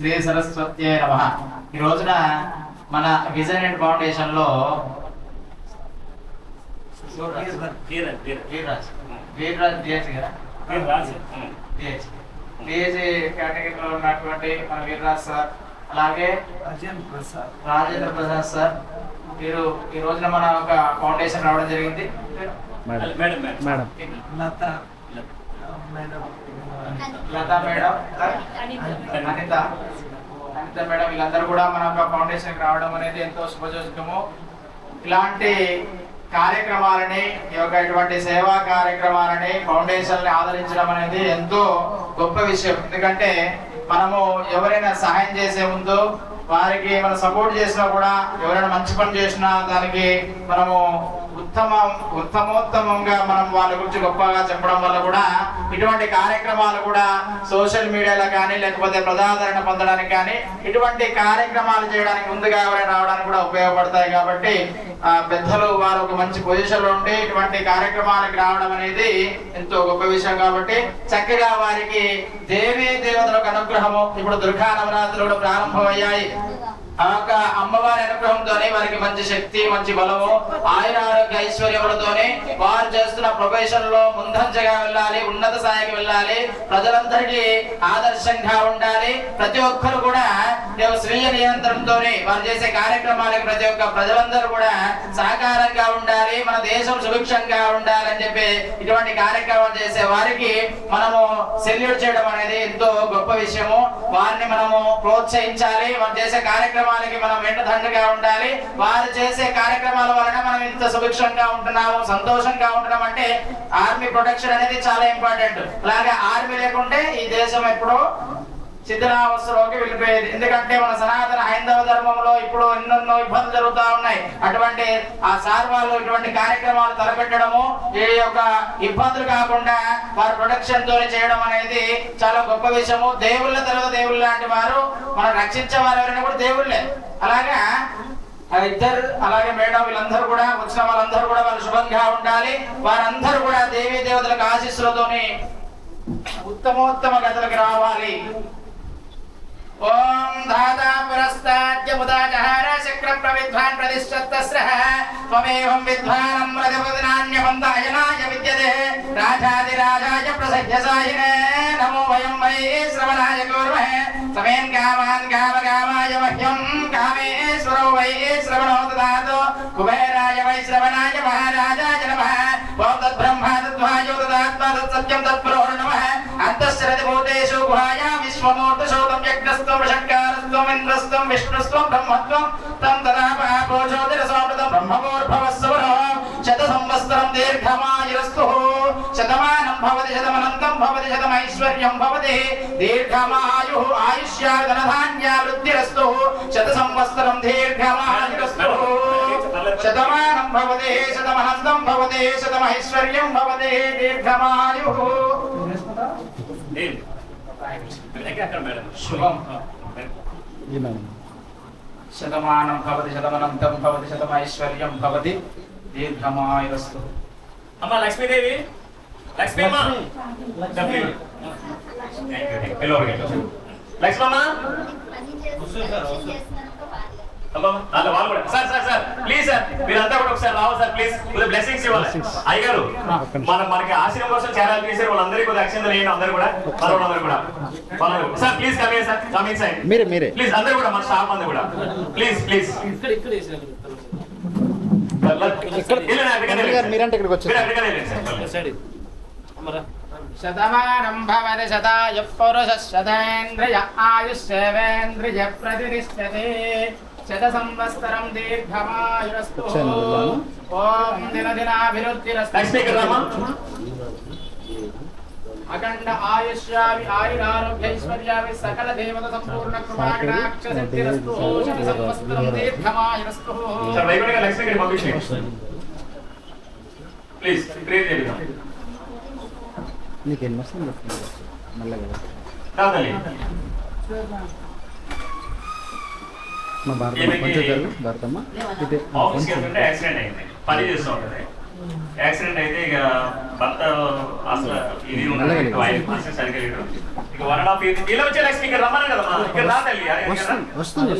శ్రీ సరస్వత్యే నమః. ఈ రోజున మన విజన్ అండ్ ఫౌండేషన్ లో కేటగిరీలో ఉన్నటువంటి మన వీర్రాజ్ సార్, అలాగే రాజేంద్ర ప్రసాద్ సార్, వీరు ఈ రోజున మన ఒక ఫౌండేషన్ రావడం జరిగింది. లతా మేడం, అనిత మేడం, వీళ్ళందరూ కూడా మన యొక్క ఫౌండేషన్ రావడం అనేది ఎంతో శుభసూచకము. ఇలాంటి కార్యక్రమాలని, ఇటువంటి సేవా కార్యక్రమాలని, ఫౌండేషన్ ఆదరించడం అనేది ఎంతో గొప్ప విషయం. ఎందుకంటే మనము ఎవరైనా సహాయం చేసే ముందు వారికి మనం సపోర్ట్ చేసినా కూడా, ఎవరైనా మంచి పని చేసినా దానికి మనము ఉత్తమోత్తమంగా మనం వాళ్ళ గురించి గొప్పగా చెప్పడం వల్ల కూడా ఇటువంటి కార్యక్రమాలు కూడా సోషల్ మీడియాలో కానీ లేకపోతే ప్రజాదరణ పొందడానికి కానీ ఇటువంటి కార్యక్రమాలు చేయడానికి ముందుగా ఎవరైనా రావడానికి కూడా ఉపయోగపడతాయి. కాబట్టి పెద్దలు వారు ఒక మంచి పొజిషన్ లో ఉండి ఇటువంటి కార్యక్రమాలకు రావడం అనేది ఎంతో గొప్ప విషయం. కాబట్టి చక్కగా వారికి దేవీ దేవతలకు అనుగ్రహము, ఇప్పుడు దుర్గా నవరాత్రులు కూడా ప్రారంభమయ్యాయి. ఆ యొక్క అమ్మవారి అనుగ్రహంతోనే వారికి మంచి శక్తి, మంచి బలము, ఆయుర ఆరోగ్య ఐశ్వర్యములతోనే వారు చేస్తున్న ప్రొఫెషన్ లో ముందంజగా వెళ్ళాలి, ఉన్నత స్థాయికి వెళ్ళాలి, ప్రజలందరికీ ఆదర్శంగా ఉండాలి. ప్రతి ఒక్కరు కూడా స్వీయ నియంత్రణతోనే వారు చేసే కార్యక్రమాలకు ప్రతి ఒక్క ప్రజలందరూ కూడా సహకారంగా ఉండాలి, మన దేశం సుభిక్షంగా ఉండాలని చెప్పి ఇటువంటి కార్యక్రమాలు చేసే వారికి మనము సెల్యూట్ చేయడం అనేది ఎంతో గొప్ప విషయము. వారిని మనము ప్రోత్సహించాలి. వారు చేసే కార్యక్రమాలకి మనం వెంటదండగా ఉండాలి. వారు చేసే కార్యక్రమాల వలన మనం ఇంత సుభిక్షంగా ఉంటున్నాము, సంతోషంగా ఉంటున్నాం అంటే ఆర్మీ ప్రొటెక్షన్ అనేది చాలా ఇంపార్టెంట్. అలాగే ఆర్మీ లేకుంటే ఈ దేశం ఎప్పుడో సిద్ధరావస్థలోకి వెళ్ళిపోయేది. ఎందుకంటే మన సనాతన హైందవ ధర్మంలో ఇప్పుడు ఎన్నెన్నో ఇబ్బందులు జరుగుతూ ఉన్నాయి. అటువంటి ఆ సార్ వాళ్ళు ఇటువంటి కార్యక్రమాలు తలపెట్టడము, ఈ యొక్క ఇబ్బందులు కాకుండా వారు ప్రొటెక్షన్ తో చేయడం అనేది చాలా గొప్ప విషయము. దేవుళ్ళ తర్వాత దేవుళ్ళు లాంటి వారు మనం రక్షించే వారు ఎవరైనా కూడా దేవుళ్ళే. అలాగా ఇద్దరు, అలాగే మేడం, వీళ్ళందరూ కూడా వచ్చిన వాళ్ళందరూ కూడా వాళ్ళు శుభంగా ఉండాలి. వారందరూ కూడా దేవీ దేవతలకు ఆశీస్సులతోని ఉత్తమోత్తమ గతులకు రావాలి. ఓం ధాతా పురస్తాద్య ముదాజహార శక్ర ప్రవిద్వాన్ ప్రతిష్టత్తస్రః త్వమేవం విద్వానం ప్రతిపదనాన్యవంతాయనాయ విద్యతే రాజాదిరాజాయ ప్రసహ్యసాయినే నమో వయం వై శ్రవణాయ కుర్మహే సమేన్ కామాన్ కామకామాయ మహ్యం కామేశ్వరో వై శ్రవణో దదాతు కుబేరాయ వై శ్రవణాయ మహారాజాయ నమః ఓం తద్బ్రహ్మా తద్వాయో తదాత్మా తత్సత్యం తత్పురో నమః అంతఃశ్రతి భూతేషు గుహాయా విశ్వమూర్తిశోతం యజ్ఞస్తం షట్కారస్తం ఇంద్రస్తం విష్ణుస్తం బ్రహ్మత్వం తం తదా పాపోజోతిరసోమృతం బ్రహ్మవోర్భవస్సవరో శత సంవత్సరం దీర్ఘమాయురస్తు శతమానం భవతి శతమనంతం భవతి శతమైశ్వర్యం భవతి దీర్ఘమాయు ఆయుష్యాధనధాన్యావృద్ధిరస్తు శత సంవత్సరం దీర్ఘమాయురస్తు శతమానం భవతి శతమనంతం భవతి శతమైశ్వర్యం భవతి దీర్ఘమాయు. శుభం. శతమానం భవతి శతమనంతం భవతి శతమైశ్వర్యం భవతి దీర్ఘమాయురస్తు. అమ్మ Lakshmidevi, Lakshmimma, Lakshmamma, sir sir sir please sir మీరంతా కూడా ఒకసారి రావాలి సార్ ప్లీజ్. బ్లెస్సింగ్స్ ఇవ్వాలి అయ్యగారు. మనకి ఆశ్రమం కోసం చాలా చేశారు. వాళ్ళందరికీ కొద్దిగా అక్షంతలు వేయండి. అందరూ కూడా వాళ్ళందరూ కూడా sir please coming sir, coming side మీరే ప్లీజ్. అందరూ కూడా మన స్టాఫ్ అందరూ కూడా ప్లీజ్ ప్లీజ్. మీరంటే ఇక్కడికి వచ్చారు. శతమానం భవతి శతాయుః పురుషः శతేంద్రియ ఆయుష్యేవేంద్రియ ప్రతిష్టతే శత సంవత్సరం దీర్ఘమాయురస్తు. ఓం దినదినాభివృద్ధిరస్తు. అఖండ ఆయుష్యావి ఆయురారోగ్యైశ్వర్యావి సకల దేవత సంపూర్ణ కృపాకటాక్ష సిద్ధిరస్తు. శత సంవత్సరం దీర్ఘమాయురస్తు. ప్లీజ్ ప్రేర్ చేద్దాం. నీకు ఎన్ని వస్తుంది మళ్ళీ మా భారతమ్మ యాక్సిడెంట్ అయింది, పని చేస్తూ ఉంటుంది. యాక్సిడెంట్ అయితే ఇక భర్త అసలు ఇది సరిగ్గా లేడు. ఇక 1.5 years ఇలా వచ్చే నెక్స్ట్ ఇక్కడ రమ్మను కదమ్మా, ఇక్కడ రా తల్లి. వస్తుంది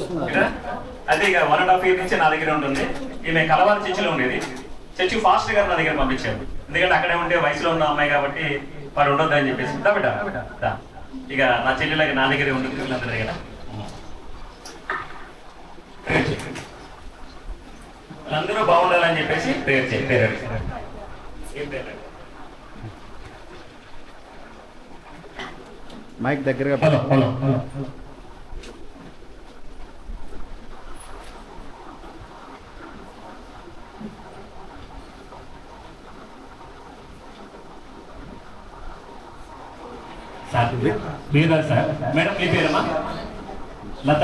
అదే ఇక 1.5 years నుంచి నా దగ్గర ఉంటుంది. ఈమె కలవారి చర్చిలో ఉండేది. చర్చి ఫాస్ట్ గారు నా దగ్గర పంపించారు, ఎందుకంటే అక్కడే ఉంటే వయసులో ఉన్న అమ్మాయి కాబట్టి వారు ఉండొద్దు అని చెప్పేసి. బిడ్డ ఇక నా చెల్లెలకి నా దగ్గరే ఉంటుంది, వీళ్ళందరి దగ్గర. అందరూ బాగుండాలని చెప్పేసి ప్రేయర్ చేయాలి. మైక్ దగ్గరగా సార్ మీరు సార్ మేడం మీ పేరమ్మా? లత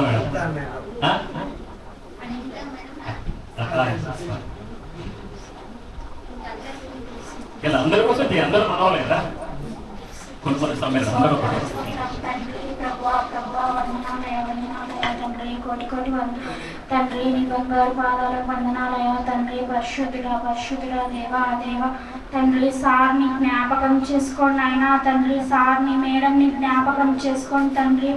మేడం. ఇలా అందరి కోసం అందరూ మనవాలి కదా, కొన్ని సమయాలు అందరూ తండ్రి నీ బంగారు పాదాలకు వందనాలయ తండ్రి. పరిశుద్ధుడా దేవా తండ్రి సార్ని జ్ఞాపకం చేసుకోండి అయినా తండ్రి. సార్ని మేడంని జ్ఞాపకం చేసుకోండి తండ్రి.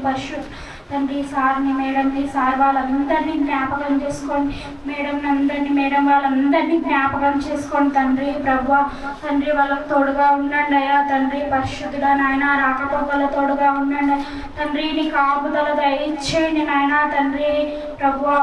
తండ్రి సార్ని మేడంని సార్ వాళ్ళందరినీ జ్ఞాపకం చేసుకోండి. మేడం వాళ్ళందరినీ జ్ఞాపకం చేసుకోండి తండ్రి. ప్రభువా తండ్రి వాళ్ళకు తోడుగా ఉండండి అయ్యా తండ్రి. పరిశుద్ధుడా నాయన రాకపోకల తోడుగా ఉండండి తండ్రి. నీ కాపుదల దయచేయండి నాయన తండ్రి. ప్రభువా